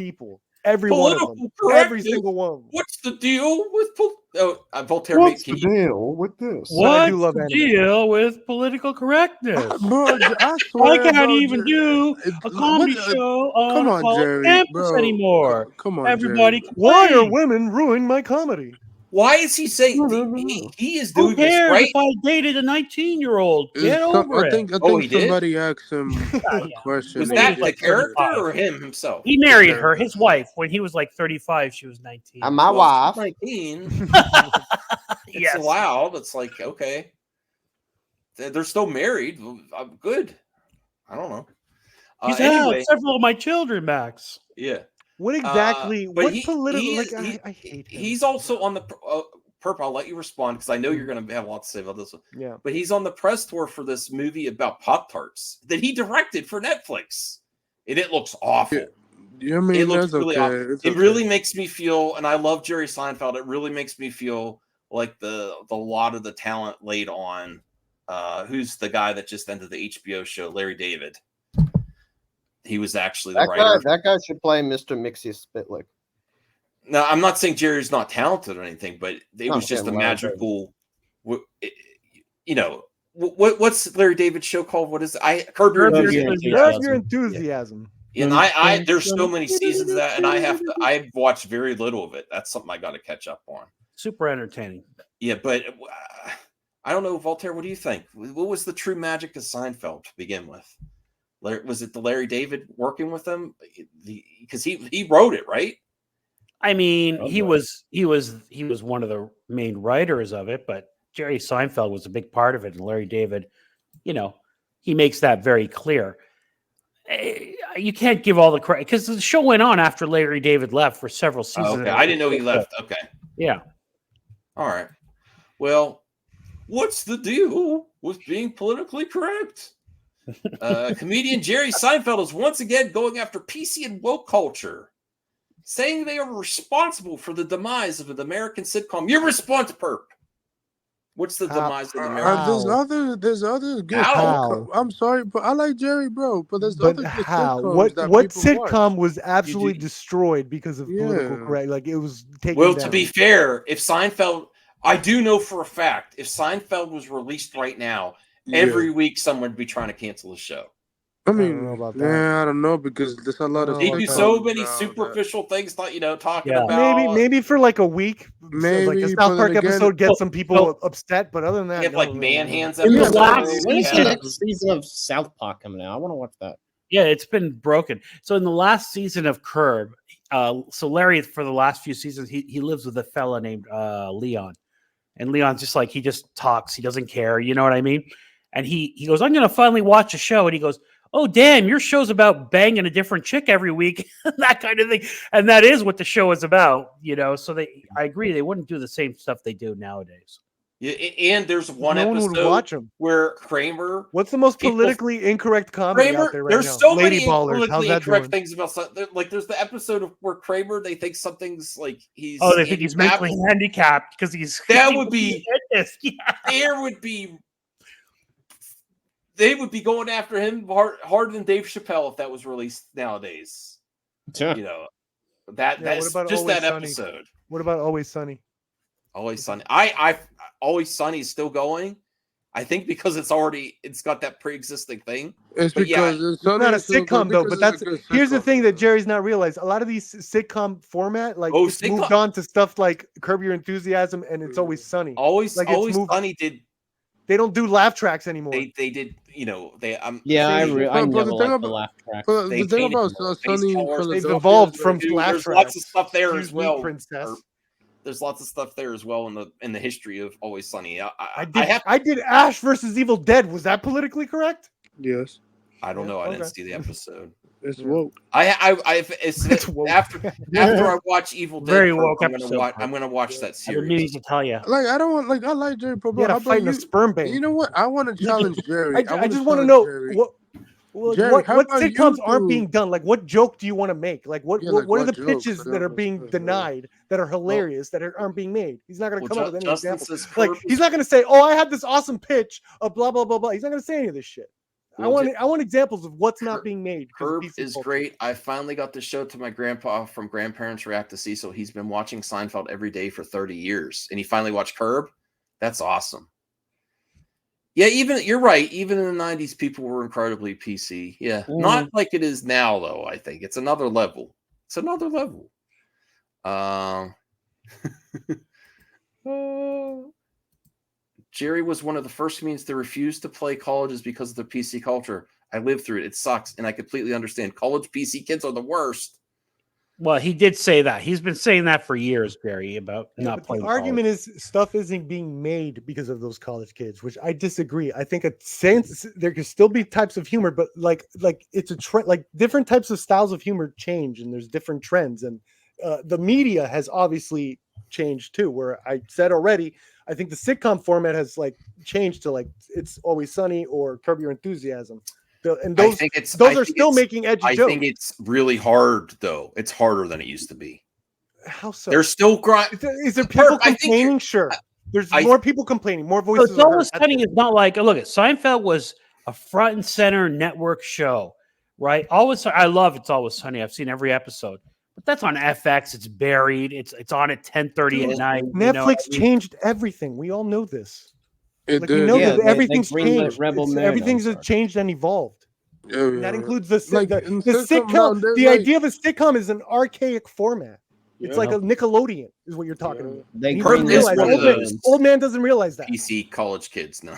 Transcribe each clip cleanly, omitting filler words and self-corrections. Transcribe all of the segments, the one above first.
people. Every one of Political them. correctness. Every single one of them. What's the deal with Voltaire? What's the deal with this? But I What's do love the anime. deal with political correctness? Bro, I I swear, can't bro, even do a comedy show on come a on, college Jerry, campus bro. anymore. Come on, Everybody Jerry. Why are complains. women ruining my comedy? Why is he saying No. he is Who doing this cares right? if I dated a 19-year-old? Get over I it. think Oh, he did? somebody asked him a Yeah. question. Was When that he was the like character 35. or him himself? He married her, his wife, when he was like 35. She was 19. And my wife. 19. It's Yes. allowed. It's like, okay. They're still married. I'm good. I don't know. He's Anyway, had several of my children, Max. yeah. What exactly? But What political? I hate him. He's also on the Perp. I'll let you respond because I know you're going to have a lot to say about this one. Yeah. But he's on the press tour for this movie about Pop-Tarts that he directed for Netflix, and it looks awful. Yeah, I mean, It looks that's really okay. awful. It's It okay. really makes me feel, and I love Jerry Seinfeld. It really makes me feel like the lot of the talent laid on. Who's the guy that just ended the HBO show? Larry David. He was actually the writer. That guy should play Mr. Mixie Spitlick. Now, I'm not saying Jerry's not talented or anything, but it No, was just a Tim, magical, what's Larry David's show called? What is it? Curb Your Curb Your Enthusiasm. That's your enthusiasm. And I there's so many seasons of that, and I've watched very little of it. That's something I got to catch up on. Super entertaining. Yeah, but I don't know, Voltaire. What do you think? What was the true magic of Seinfeld to begin with? Was it the Larry David working with him? Because he wrote it, right? I mean, he was one of the main writers of it, but Jerry Seinfeld was a big part of it, and Larry David, he makes that very clear. You can't give all the credit because the show went on after Larry David left for several seasons. Okay, I didn't know he left. Okay, yeah. All right. Well, what's the deal with being politically correct? Comedian Jerry Seinfeld is once again going after PC and woke culture, saying they are responsible for the demise of an American sitcom. Your response, Perp. What's the demise of the American? There's other good. How? I'm sorry, but I like Jerry, bro. But there's other good how? sitcoms that What people sitcom watch. was absolutely destroyed because of political correct? Like it was taken Well, down. to be fair, if Seinfeld, I do know for a fact, if Seinfeld was released right now, every week someone would be trying to cancel the show. I mean, don't know about that. yeah, I don't know because there's a lot of. They do sitcoms so many now superficial things, talking Yeah. about maybe for like a week. Maybe, like a but South then Park again- episode gets some people upset, but other than that, they have like man hands. In the episodes. last When is the season- next season of South Park coming out? I want to watch that. Yeah, it's been broken. So in the last season of Curb, so Larry for the last few seasons, he lives with a fella named Leon, and Leon's just like he just talks, he doesn't care, you know what I mean? And he goes, I'm gonna finally watch a show, and he goes, oh damn, your show's about banging a different chick every week, that kind of thing, and that is what the show is about, So I agree, they wouldn't do the same stuff they do nowadays. Yeah, and there's one No one would episode watch 'em. where Kramer. What's the most people- politically incorrect comedy Kramer, out there right there's now? so Lady many Ballers. How's politically that incorrect doing? things about something. Like there's the episode of where Kramer they think something's like he's. Oh, they think he's handicapped. mentally handicapped because he's That would be- yeah. There would be. They would be going after him harder than Dave Chappelle if that was released nowadays. Yeah. That's what about just Always that Sunny? episode. What about Always Sunny? Always Sunny. I Always Sunny is still going. I think because it's got that pre-existing thing. It's But yeah, because It's not a so good sitcom though, because but it's a that's good here's the sitcom. thing that Jerry's not realized. A lot of these sitcom format, like Oh, it's moved sitcom- on to stuff like Curb Your Enthusiasm and It's Always Sunny. Always Like, it's Always moved- Sunny did. They don't do laugh tracks anymore. They did. They Yeah, I they- never but the thing liked the about- laugh track. But They the thing painted about more face Sunny colors. Philadelphia They've evolved is from that- laugh There's tracks. lots of stuff there Excuse as me, well. princess. There's lots of stuff there as well in the history of Always Sunny. I did Ash versus Evil Dead. Was that politically correct? Yes, I don't know. I didn't Okay. see the episode. it's woke. It's woke. After I watch Evil Dead, Very Perp, woke I'm gonna episode, watch. Perp. I'm gonna watch that I've been meaning series. to tell you. Like I don't want like I like Jerry Pro, You bro. had How a fight about in a sperm bank. You know what? I want to challenge Jerry. I just want to challenge know Jerry. what Jerry, how what about sitcoms you aren't do- being done. Like, what joke do you want to make? Like, what Yeah, like, what are what the jokes? pitches I that are don't being know. denied that are hilarious that aren't being made? He's not going to come up with any Justin examples. says Like, Perp he's is- not going to say, "Oh, I had this awesome pitch of blah blah blah blah." He's not going to say any of this shit. I want examples of what's not being made. 'cause of Curb PC is culture. great. I finally got the show to my grandpa from Grandparents React to Cecil. He's been watching Seinfeld every day for 30 years, and he finally watched Curb. That's awesome. Yeah, you're right. Even in the 90s, people were incredibly PC. Yeah, not like it is now, though. I think it's another level. It's another level. Jerry was one of the first comedians to refuse to play colleges because of the PC culture. I lived through it. It sucks, and I completely understand. College PC kids are the worst. Well, he did say that. He's been saying that for years, Barry, about not But playing. the argument college. is stuff isn't being made because of those college kids, which I disagree. I think a sense there could still be types of humor, but like it's a trend. Like different types of styles of humor change, and there's different trends, and the media has obviously changed too. Where I said already, I think the sitcom format has like changed to like It's Always Sunny or Curb Your Enthusiasm. And those are still making edgy jokes. I think it's really hard, though. It's harder than it used to be. How so? They're still grinding. Is there people complaining? Sure. There's more people complaining, more voices. So It's Always Sunny is not like, look, Seinfeld was a front and center network show, right? I love It's Always Sunny. I've seen every episode. But that's on FX. It's buried. It's on at 10:30 at night. Netflix changed everything. We all know this. It we know that everything's greenlit changed. Everything's changed and evolved. And that includes the sitcom. The idea of a sitcom is an archaic format. It's like a Nickelodeon, is what you're talking about. Old man doesn't realize that. PC college kids, no.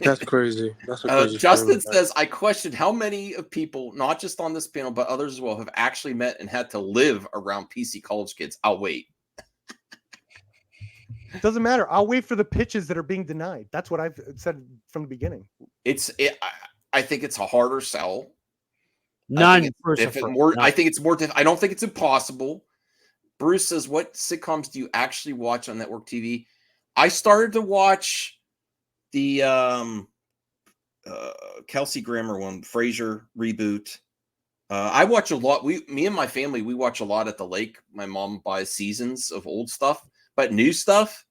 That's crazy. That's a crazy Justin says, I questioned how many of people, not just on this panel, but others as well, have actually met and had to live around PC college kids. I'll wait. It doesn't matter. I'll wait for the pitches that are being denied. That's what I've said from the beginning. I think it's a harder sell. I think it's more. I don't think it's impossible. Bruce says, "What sitcoms do you actually watch on network TV?" I started to watch the Kelsey Grammer one, Frasier reboot. I watch a lot. Me and my family, we watch a lot at the lake. My mom buys seasons of old stuff, but new stuff.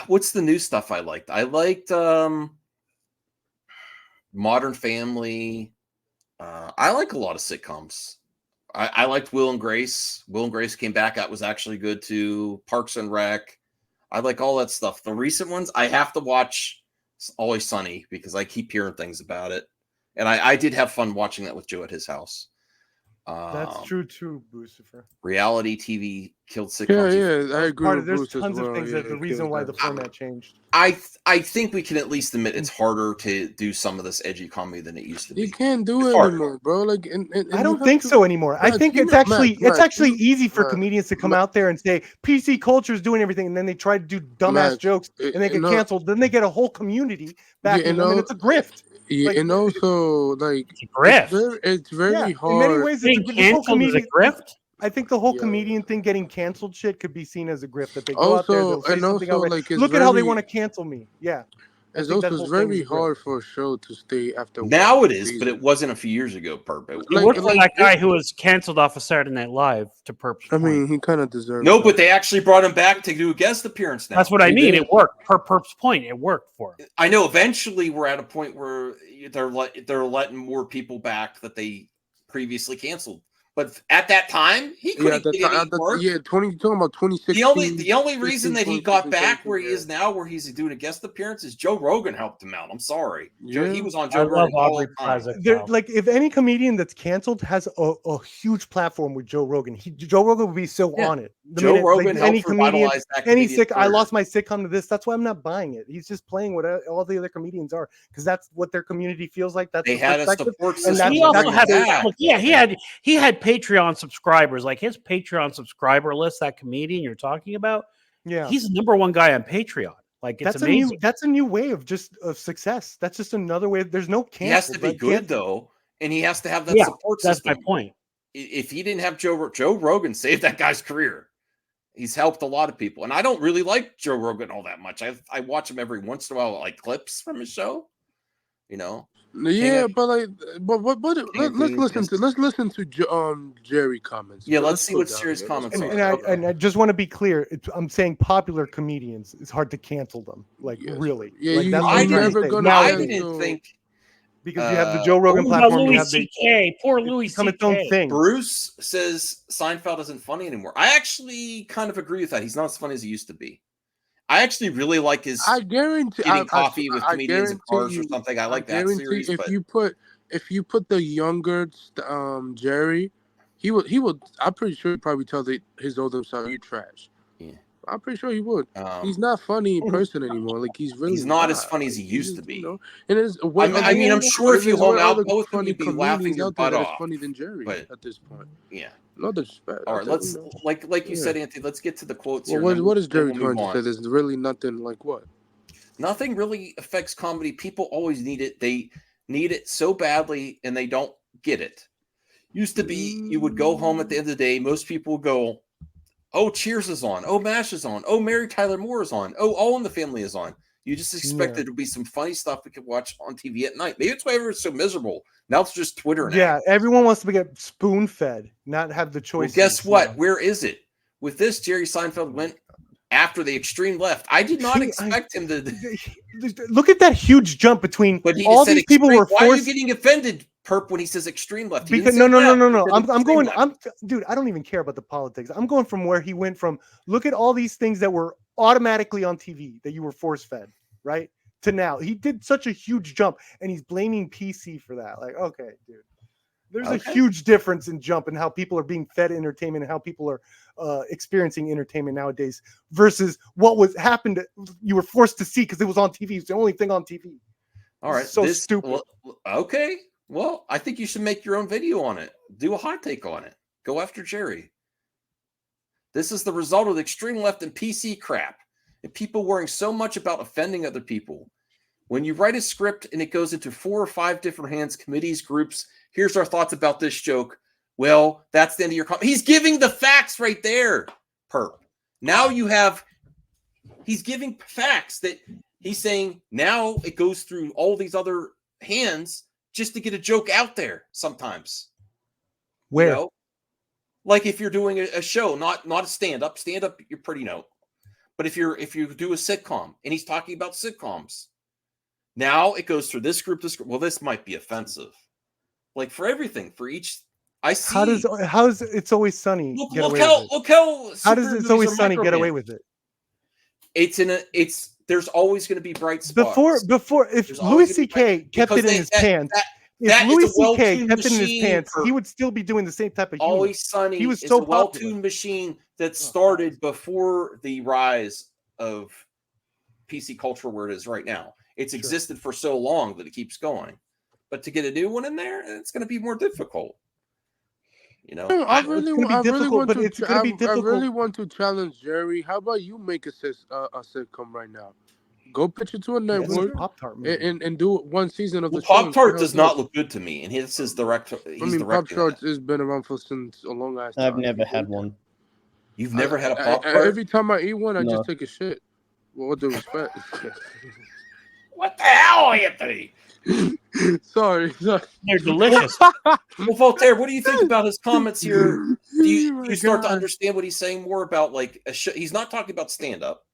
What's the new stuff I liked? I liked Modern Family. I like a lot of sitcoms. I liked Will and Grace. Will and Grace came back. That was actually good too. Parks and Rec. I like all that stuff. The recent ones, I have to watch Always Sunny because I keep hearing things about it. And I did have fun watching that with Joe at his house. That's true too, Lucifer. Reality TV killed sitcoms. Yeah, I agree. There's tons of things that the reason why the format changed. I think we can at least admit it's harder to do some of this edgy comedy than it used to be. You can't do it anymore, bro. Like, and I don't think so anymore. I think it's actually easy for comedians to come out there and say PC culture is doing everything, and then they try to do dumbass jokes and they get canceled. Then they get a whole community back in them, and it's a grift. Yeah, and also like it's very hard. In many ways, canceled is a grift. I think the whole comedian thing, getting canceled, shit could be seen as a grift. That they go out there, they'll say something like, "Look at how they want to cancel me." Yeah, it's also very hard for a show to stay after. Now it is, but it wasn't a few years ago. Perp. It worked for that guy who was canceled off of Saturday Night Live to Perp's I mean, he kind of deserved. No, but they actually brought him back to do a guest appearance. Now that's what I mean. It worked. Per Perp's point, it worked for him. I know. Eventually, we're at a point where they're letting more people back that they previously canceled. But at that time, he couldn't get any work. Yeah, talking about 2016. The only reason that he got back where he is now, where he's doing a guest appearance, is Joe Rogan helped him out. I'm sorry, he was on Joe Rogan all the time. Like, if any comedian that's canceled has a huge platform with Joe Rogan, Joe Rogan would be so on it. Joe Rogan helped any comedian, I lost my career. sitcom to this. That's why I'm not buying it. He's just playing what all the other comedians are, because that's what their community feels like. That's they had a support system. And he also had he had Patreon subscribers, like his Patreon subscriber list. That comedian you're talking about, he's the number one guy on Patreon. Like, it's amazing. That's a new way of success. That's just another way. There's no cancel. He has to be good though, and he has to have that support system. That's my point. If he didn't have Joe Rogan saved that guy's career. He's helped a lot of people, and I don't really like Joe Rogan all that much. I watch him every once in a while, like clips from his show. You know, Yeah, King of- but like, but King of let's Queens, listen to Jerry comments. Yeah, But let's let's see go what down Jerry's here. comments are. And I just want to be clear. I'm saying popular comedians. It's hard to cancel them. Like Yes. really. Yeah, like that's what I I'm trying to never say. gonna I Nowadays, didn't cancel. think because you have the Joe Rogan What about platform. You Louis have the C.K.? Poor it's Louis become its own C.K. thing. Bruce says Seinfeld isn't funny anymore. I actually kind of agree with that. He's not as funny as he used to be. I actually really like his I guarantee. getting coffee with I comedians and guarantee cars or you. something. I I like that guarantee series, if but you put the younger Jerry, he would. I'm pretty sure he'd probably tell his older self, "You trash." yeah. I'm pretty sure he would. He's not funny in person anymore. Like he's really He's not as funny Like, as he used to be. And there's way I mean, I'm sure if you there's hung way out other both of them, funny you'd be laughing comedians your out there butt that is off. funny than Jerry But at this point. yeah. No disrespect. All right, let's like you Yeah. said, Anthony. Let's get to the quotes Well, here. what is then Jerry we'll trying move to on. say? There's really nothing like what? Nothing really affects comedy. People always need it. They need it so badly, and they don't get it. Used to be, you would go home at the end of the day. Most people would go, "Oh, Cheers is on. Oh, MASH is on. Oh, Mary Tyler Moore is on. Oh, All in the Family is on." You just expected to be some funny stuff we could watch on TV at night. Maybe it's why everyone's so miserable. Now it's just Twitter. Yeah, everyone wants to get spoon fed, not have the Well, choice. guess what? Where is it? With this, Jerry Seinfeld went after the extreme left. I did not expect him to. Look at that huge jump between But he all said these people extreme, were why are you forced. getting offended, Perp, when he says extreme left? He Because didn't say no. left, he said I'm going. extreme left. Dude. I don't even care about the politics. I'm going from where he went from. Look at all these things that were automatically on TV that you were force fed, right? To now, he did such a huge jump, and he's blaming PC for that. Like, okay, dude. There's a huge difference in jump and how people are being fed entertainment and how people are experiencing entertainment nowadays versus what was happened. You were forced to see because it was on TV. It's the only thing on TV. All right, so stupid. Well, okay, well, I think you should make your own video on it. Do a hot take on it. Go after Jerry. This is the result of the extreme left and PC crap and people worrying so much about offending other people. When you write a script and it goes into 4 or 5 different hands, committees, groups, here's our thoughts about this joke. Well, that's the end of your comment. He's giving the facts right there, Perp. Now he's giving facts that he's saying now it goes through all these other hands just to get a joke out there sometimes. Where? You know? Like if you're doing a show, not a stand-up. Stand-up, you're pretty But if you do a sitcom and he's talking about sitcoms, now it goes through this group, Well, this might be offensive. Like for everything, for each, I see. How is It's Always Sunny? Look how does It's Always Sunny get away with it? There's always going to be bright spots. Before if Louis C.K. kept it in his pants. If Louis C.K. kept it in his pants, he would still be doing the same type of humor. Always Sunny. He was so a well-tuned machine that started before the rise of PC culture where it is right now. It's existed for so long that it keeps going. But to get a new one in there, it's going to be more difficult. You know, I really want to challenge Jerry. How about you make a sitcom right now? Go pitch it to a network and do one season of the show. Pop-Tart does not look good to me, and this is director. Pop-Tart has been around since a long ass time. I've never had one. You've never had a Pop-Tart? Every time I eat one, I just take a shit. Well, with the respect. What the hell, Anthony? Sorry. They're delicious. Well, Voltaire, what do you think about his comments here? Do you start to understand what he's saying more about like a show? He's not talking about stand-up.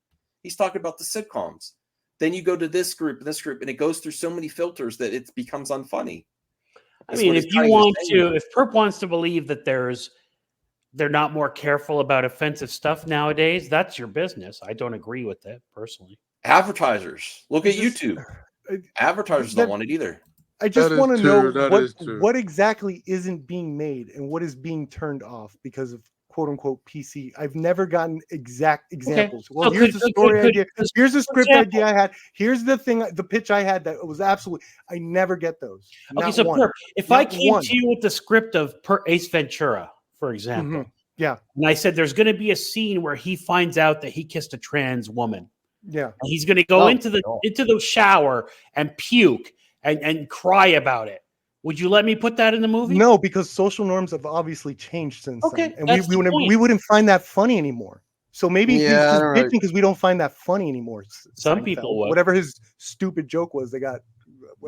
He's talking about the sitcoms. Then you go to this group, and it goes through so many filters that it becomes unfunny. I mean, if Perp wants to believe that they're not more careful about offensive stuff nowadays, that's your business. I don't agree with that personally. Advertisers, look at YouTube. Advertisers don't want it either. I just want to know what exactly isn't being made and what is being turned off because of quote unquote PC. I've never gotten exact examples. Okay. Well, here's the story idea. Here's the script idea I had. Here's the pitch I had that was absolutely. I never get those. Okay, so Perp, if I came to you with the script of Ace Ventura, for example, yeah, and I said there's going to be a scene where he finds out that he kissed a trans woman. Yeah, and he's going to go into the shower and puke and cry about it. Would you let me put that in the movie? No, because social norms have obviously changed since then, and we wouldn't find that funny anymore. So maybe he's just bitching because we don't find that funny anymore. Some people would. Whatever his stupid joke was, they got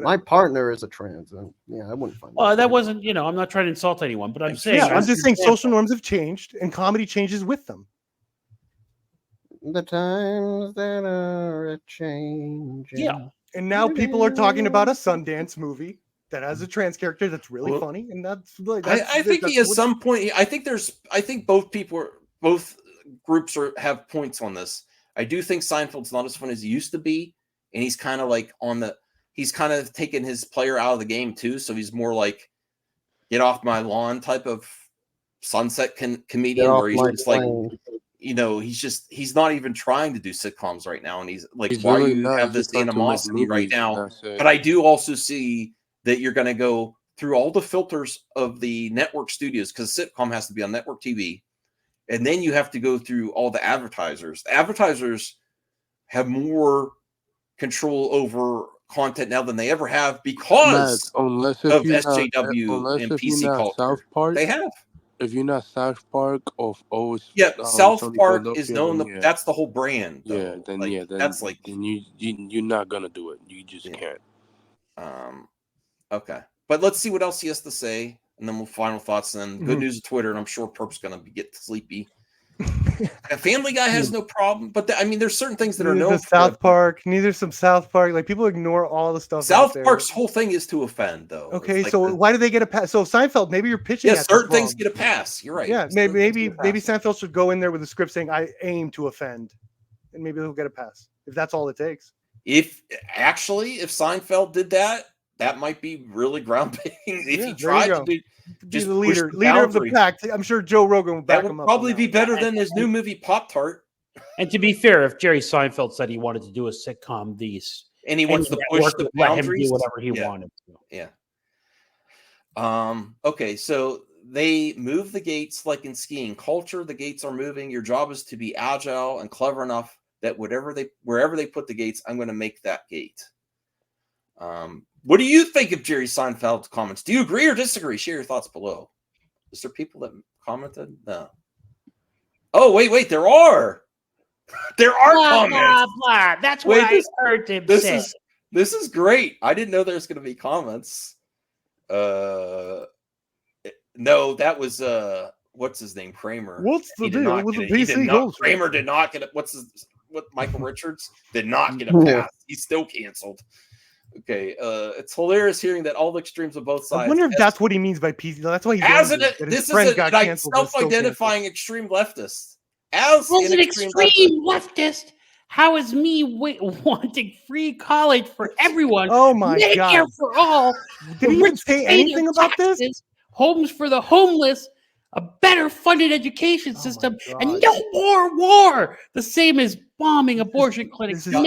My partner is a trans, and yeah, I wouldn't find That wasn't, I'm not trying to insult anyone, but I'm saying. Yeah, I'm just saying social norms have changed and comedy changes with them. the times that are a changing. Yeah. And now people are talking about a Sundance movie that has a trans character that's really funny, and that's like I think he has some point. I think both groups have points on this. I do think Seinfeld's not as fun as he used to be, and he's kind of like he's kind of taken his player out of the game too, so he's more like get off my lawn type of sunset comedian where he's just plane. He's not even trying to do sitcoms right now, and he's like, why do you have this animosity right now? But I do also see that you're going to go through all the filters of the network studios, because sitcom has to be on network TV, and then you have to go through all the advertisers. The advertisers have more control over content now than they ever have because of SJW and PC culture. South Park, they have. If you're not South Park or always, South Park is known. That's the whole brand. Though. Yeah, then that's like then you're not gonna do it. You just can't. Okay, but let's see what else he has to say, and then we'll final thoughts. And then good news of Twitter, and I'm sure Perp's gonna get sleepy. A Family Guy has no problem, but there's certain things that are known. South Park, neither some South Park. Like people ignore all the stuff. South Park's whole thing is to offend, though. Okay, so why do they get a pass? So Seinfeld, maybe you're pitching. Yeah, certain things get a pass. You're right. Yeah, maybe Seinfeld should go in there with a script saying I aim to offend, and maybe he'll get a pass if that's all it takes. If Seinfeld did that, that might be really groundbreaking. If he tried to be the leader of the pack, I'm sure Joe Rogan would back him up. Probably be better than his new movie Pop-Tart. And to be fair, if Jerry Seinfeld said he wanted to do a sitcom, and he wants to push the boundaries, do whatever he wanted to. Yeah. Okay, so they move the gates like in skiing. Culture, the gates are moving. Your job is to be agile and clever enough that wherever they put the gates, I'm going to make that gate. What do you think of Jerry Seinfeld's comments? Do you agree or disagree? Share your thoughts below. Is there people that commented? No. Oh, wait. There are comments. Blah, blah. That's what I heard him say. This is great. I didn't know there was going to be comments. No, that was what's his name? Kramer. What's the deal with the PC? Kramer did not get it. Michael Richards did not get a pass. He's still canceled. Okay, it's hilarious hearing that all the extremes of both sides. I wonder if that's what he means by PC. That's why this is a self-identifying extreme leftist. As an extreme leftist, how is me wanting free college for everyone? Oh my God! For all. Did he even say anything about this? Homes for the homeless, a better funded education system, and no more war. The same as bombing abortion clinics, sedition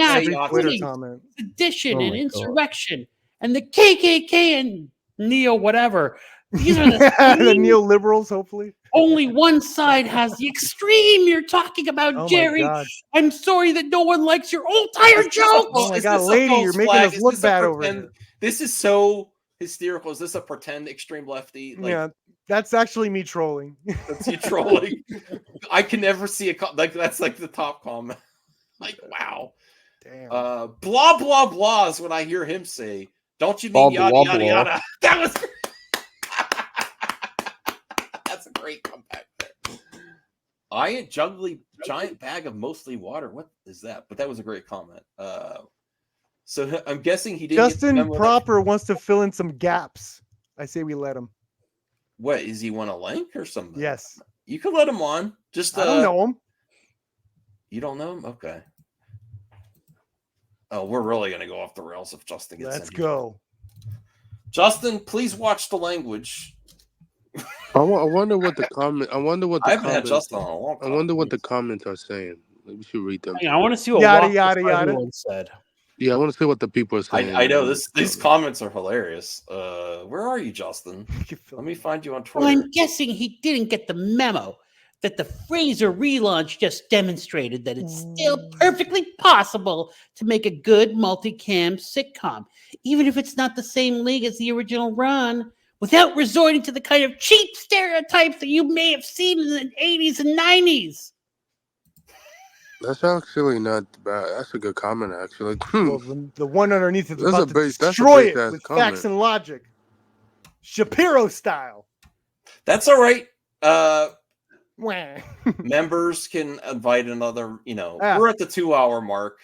and insurrection, and the KKK and neo whatever. These are the neoliberals, hopefully. Only one side has the extreme you're talking about, Jerry. I'm sorry that no one likes your old tire jokes. Oh my God, lady, you're making us look bad over here. This is so hysterical. Is this a pretend extreme lefty? Yeah, that's actually me trolling. That's you trolling. I can never see that's like the top comment. Like, wow. Damn. Blah, blah, blah is what I hear him say. Don't you mean yada, yada, yada? That was... That's a great comeback there. Giant bag of mostly water. What is that? But that was a great comment. So I'm guessing he didn't. Justin Proper wants to fill in some gaps. I say we let him. What is he want a link or something? Yes. You can let him on. Just I don't know him. You don't know him? Okay. Oh, we're really gonna go off the rails if Justin gets in. Let's go. Justin, please watch the language. I wonder what the comment. I haven't had Justin on a long time. I wonder what the comments are saying. We should read them. I want to see what yada said. Yeah, I want to see what the people are saying. I know these comments are hilarious. Where are you, Justin? Let me find you on Twitter. Well, I'm guessing he didn't get the memo that the Fraser relaunch just demonstrated that it's still perfectly possible to make a good multicam sitcom, even if it's not the same league as the original run, without resorting to the kind of cheap stereotypes that you may have seen in the 80s and 90s. That's actually not bad. That's a good comment, actually. Well, the one underneath is That's about a to base- that's a destroy it base-ass with comment. facts and logic. Shapiro style. That's all right. Wah. Members can invite another. Ah. We're at the 2-hour mark.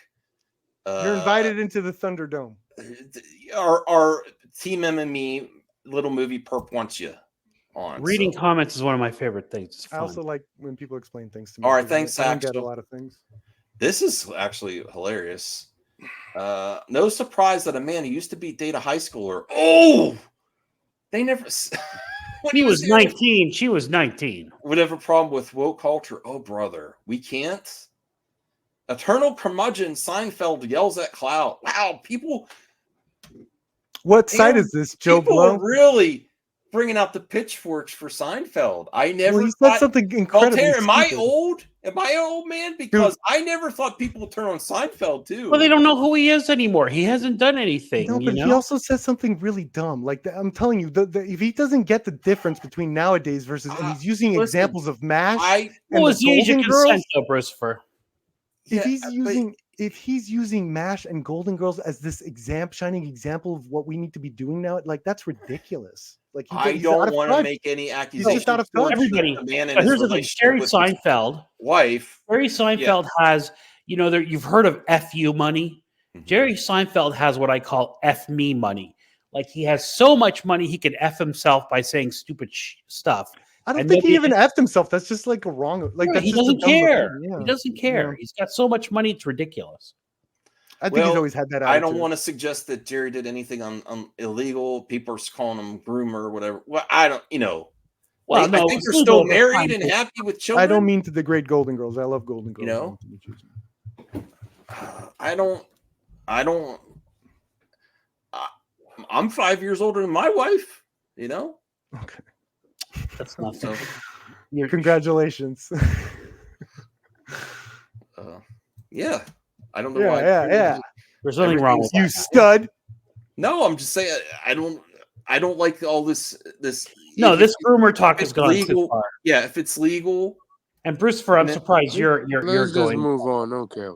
You're invited into the Thunderdome. Our Team MME little movie perp wants you on. Reading so. comments is one of my favorite things. It's I fun. also like when people explain things to me. All right, 'cause thanks, I don't get a Axel. lot of things. This is actually hilarious. No surprise that a man who used to be date a high schooler. Oh, they never. When He was here, 19. She was 19. would have a problem with woke culture. Oh, brother, we can't. Eternal curmudgeon Seinfeld yells at cloud. Wow, people. What site Damn, is this, Joe people Blow? are really bringing out the pitchforks for Seinfeld. I never Well, he said thought. something incredibly Voltaire, am I stupid. old? Am I old, man? Because I never thought people would turn on Seinfeld too. Well, they don't know who he is anymore. He hasn't done anything. No, but he also said something really dumb. Like I'm telling you, if he doesn't get the difference between nowadays versus, and he's using listen, examples of MASH I and What the was the age of Golden Girls. consent, though, Christopher? If he's using MASH and Golden Girls as this shining example of what we need to be doing now, like that's ridiculous. Like I don't want to make any accusations. just out of touch. Everybody. The man in But his here's the thing: relationship Jerry with his Seinfeld. wife. Jerry Seinfeld has, you've heard of FU money. Mhm. Jerry Seinfeld has what I call F me money. Like he has so much money he can F himself by saying stupid stuff. I don't And think he nobody- even effed himself. That's just like a wrong. Like that's he just a doesn't dumb care. opinion, yeah. He doesn't care. Yeah. He's got so much money, it's ridiculous. I think he's always had that attitude. I don't want to suggest that Jerry did anything on illegal. People are calling him groomer or whatever. Well, I don't. Well, I no, think it's they're legal still at the married time. and happy with children. I don't mean to degrade Golden Girls. I love Golden Girls. I'm 5 years older than my wife. Okay. That's not So, Congratulations. yeah. I don't know why. Yeah. There's nothing wrong with You that. stud. No, I'm just saying. I don't like all this. No, this groomer talk has gone legal, too far. Yeah, if it's legal. And Bruce, I'm surprised you're Let's just going. move on. Okay.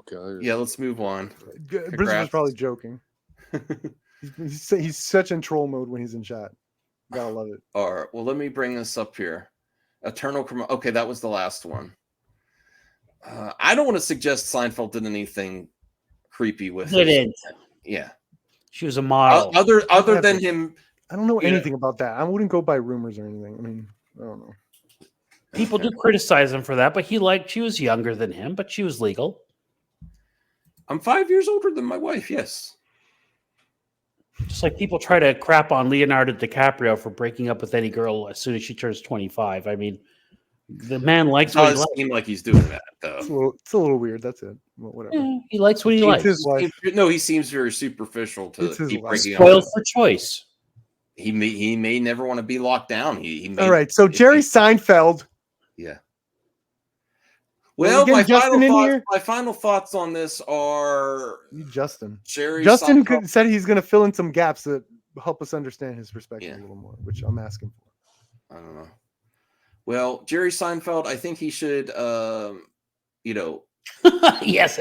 Yeah, let's move on. Bruce was Congrats. probably joking. he's such in troll mode when he's in chat. Gotta love it. All right. Well, let me bring this up here. Okay, that was the last one. I don't want to suggest Seinfeld did anything creepy with it. Didn't. Yeah. She was a model. Other than him. I don't know anything about that. I wouldn't go by rumors or anything. I mean, I don't know. People do criticize him for that, but she was younger than him, but she was legal. I'm 5 years older than my wife. Yes. Just like people try to crap on Leonardo DiCaprio for breaking up with any girl as soon as she turns 25. I mean, the man likes what he Does likes. seem like he's doing that though. It's a little weird. That's it. Well, whatever. Yeah, he likes what he It's likes. his life. No, he seems very superficial to It's his keep life. breaking up. Spoiled for choice. He may never want to be locked down. He may, All right. So Jerry Seinfeld. Yeah. Well, my final thoughts on this are Justin. Justin said he's going to fill in some gaps that help us understand his perspective a little more, which I'm asking for. I don't know. Well, Jerry Seinfeld, I think he should, Yes.